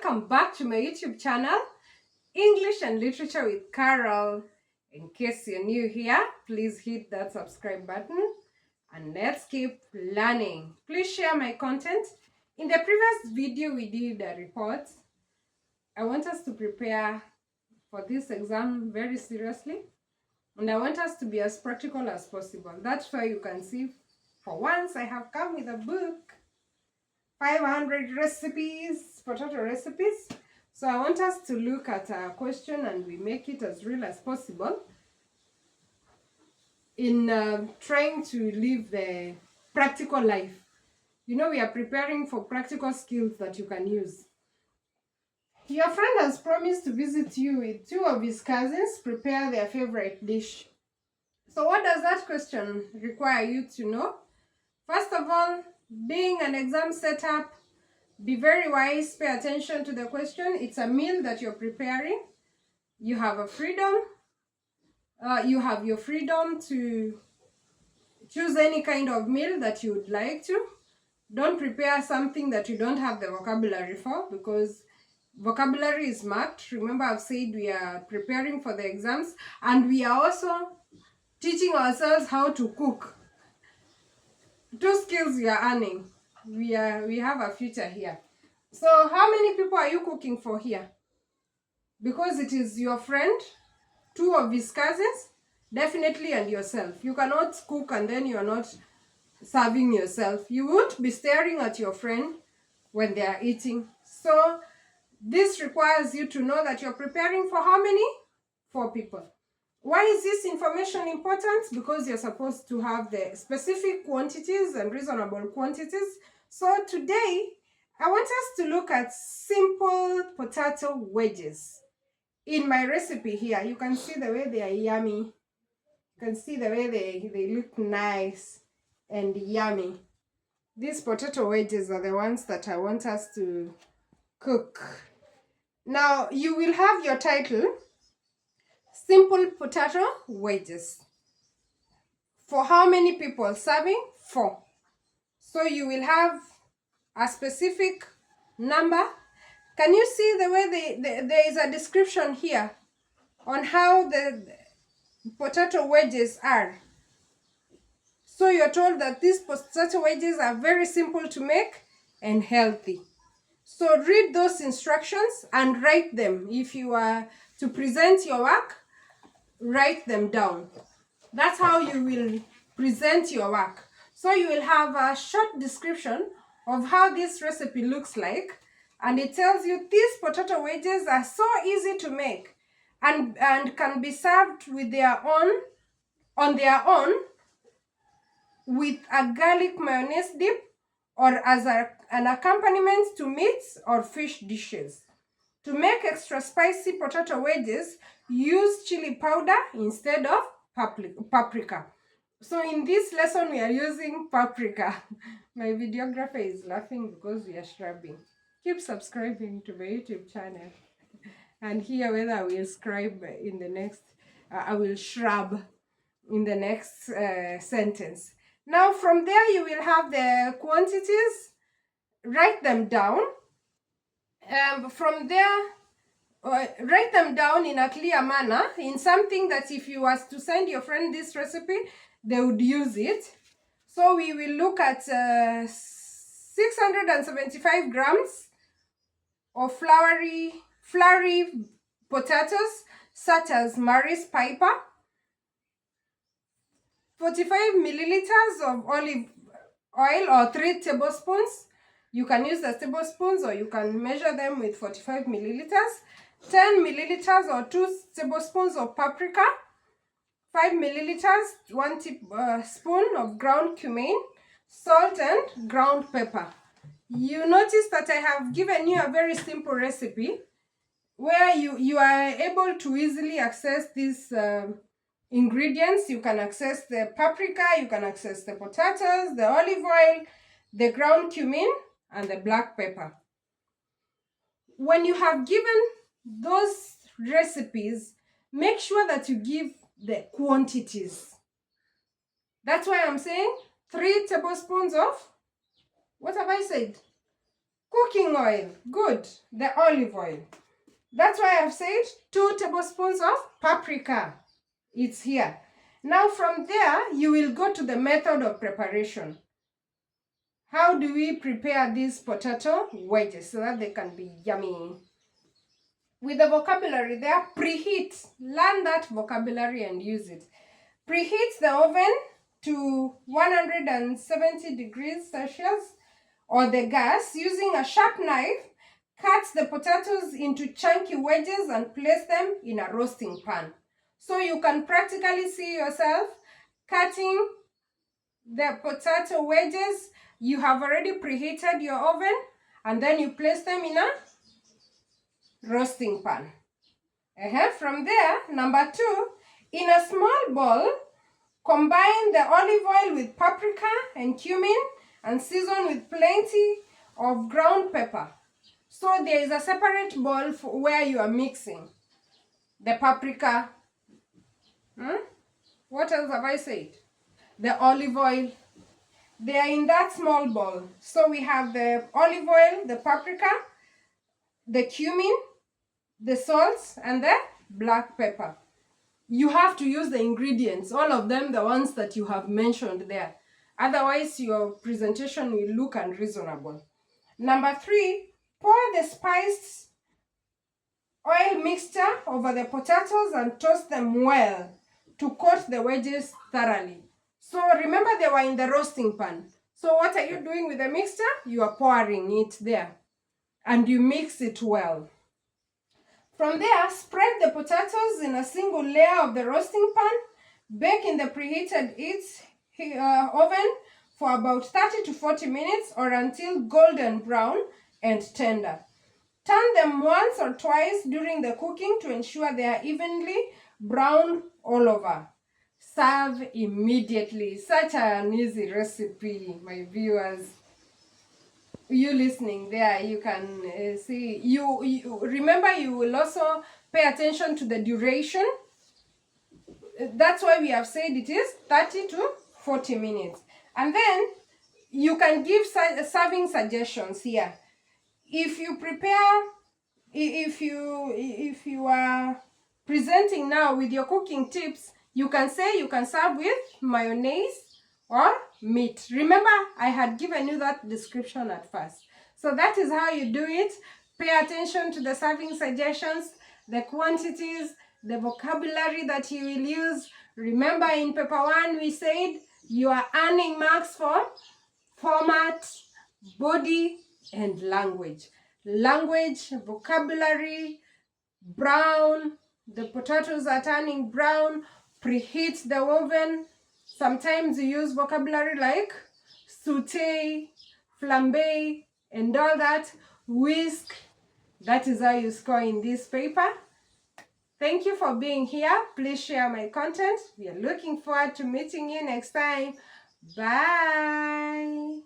welcome back to my YouTube channel, English and Literature with Carol. In case you're new here, please hit that subscribe button and let's keep learning. Please share my content. In the previous video, we did a report. I want us to prepare for this exam very seriously, and I want us to be as practical as possible. That's why you can see, for once, I have come with a book. 500 recipes, potato recipes. So I want us to look at a question and we make it as real as possible in trying to live the practical life. You know, we are preparing for practical skills that you can use. Your friend has promised to visit you with two of his cousins, prepare their favorite dish. So what does that question require you to know? First of all, being an exam setup, be very wise, pay attention to the question. It's a meal that you're preparing. You have a freedom. You have your freedom to choose any kind of meal that you would like to. Don't prepare something that you don't have the vocabulary for, because vocabulary is marked. Remember, I've said we are preparing for the exams, and we are also teaching ourselves how to cook. Two skills we are earning. We have a future here. So how many people are you cooking for here? Because it is your friend, two of his cousins, definitely, and yourself. You cannot cook and then you're not serving yourself. You won't be staring at your friend when they are eating. So this requires you to know that you're preparing for how many? 4 people. Why is this information important? Because you're supposed to have the specific quantities and reasonable quantities. So today, I want us to look at simple potato wedges. In my recipe here, you can see the way they are yummy. You can see the way they look nice and yummy. These potato wedges are the ones that I want us to cook. Now, you will have your title, Simple Potato Wedges. For how many people? Serving? 4. So you will have a specific number. Can you see the way there is a description here on how the potato wedges are? So you're told that these potato wedges are very simple to make and healthy. So read those instructions and write them. If you are to present your work, write them down. That's how you will present your work. So you will have a short description of how this recipe looks like, and it tells you these potato wedges are so easy to make and can be served with on their own with a garlic mayonnaise dip, or as an accompaniment to meats or fish dishes. To make extra spicy potato wedges, use chili powder instead of paprika. So in this lesson, we are using paprika. My videographer is laughing because we are scrubbing. Keep subscribing to my YouTube channel. And here whether I will scribe in the next, I will shrub in the next sentence. Now from there, you will have the quantities. Write them down. From there, write them down in a clear manner, in something that if you was to send your friend this recipe, they would use it. So we will look at 675 grams of Floury potatoes, such as Mary's Piper, 45 milliliters of olive oil or 3 tablespoons. You can use the tablespoons or you can measure them with 45 milliliters. 10 milliliters or 2 tablespoons of paprika. 5 milliliters, 1 spoon of ground cumin. Salt and ground pepper. You notice that I have given you a very simple recipe where you are able to easily access these ingredients. You can access the paprika, you can access the potatoes, the olive oil, the ground cumin, and the black pepper. When you have given those recipes, make sure that you give the quantities. That's why I'm saying 3 tablespoons of, what have I said? Cooking oil, good. The olive oil. That's why I've said 2 tablespoons of paprika. It's here. Now from there, you will go to the method of preparation. How do we prepare these potato wedges so that they can be yummy? With the vocabulary there, preheat. Learn that vocabulary and use it. Preheat the oven to 170 degrees Celsius or the gas. Using a sharp knife, cut the potatoes into chunky wedges and place them in a roasting pan. So you can practically see yourself cutting the potato wedges. You have already preheated your oven and then you place them in a roasting pan. From there, number 2, in a small bowl, combine the olive oil with paprika and cumin and season with plenty of ground pepper. So there is a separate bowl for where you are mixing the paprika. What else have I said? The olive oil. They are in that small bowl. So we have the olive oil, the paprika, the cumin, the salt, and the black pepper. You have to use the ingredients, all of them, the ones that you have mentioned there. Otherwise, your presentation will look unreasonable. Number 3, pour the spiced oil mixture over the potatoes and toast them well to coat the wedges thoroughly. So remember, they were in the roasting pan. So what are you doing with the mixture? You are pouring it there and you mix it well. From there, spread the potatoes in a single layer of the roasting pan. Bake in the preheated oven for about 30 to 40 minutes or until golden brown and tender. Turn them once or twice during the cooking to ensure they are evenly browned all over. Serve immediately. Such an easy recipe, my viewers. You listening there, you can see. You remember, you will also pay attention to the duration. That's why we have said it is 30 to 40 minutes. And then you can give serving suggestions here. If you prepare, if you are presenting now with your cooking tips, you can say you can serve with mayonnaise or meat. Remember, I had given you that description at first. So that is how you do it. Pay attention to the serving suggestions, the quantities, the vocabulary that you will use. Remember, in paper 1, we said you are earning marks for format, body, and language. Language, vocabulary, brown, the potatoes are turning brown, preheat the oven. Sometimes you use vocabulary like saute, flambe, and all that. Whisk. That is how you score in this paper. Thank you for being here. Please share my content. We are looking forward to meeting you next time. Bye.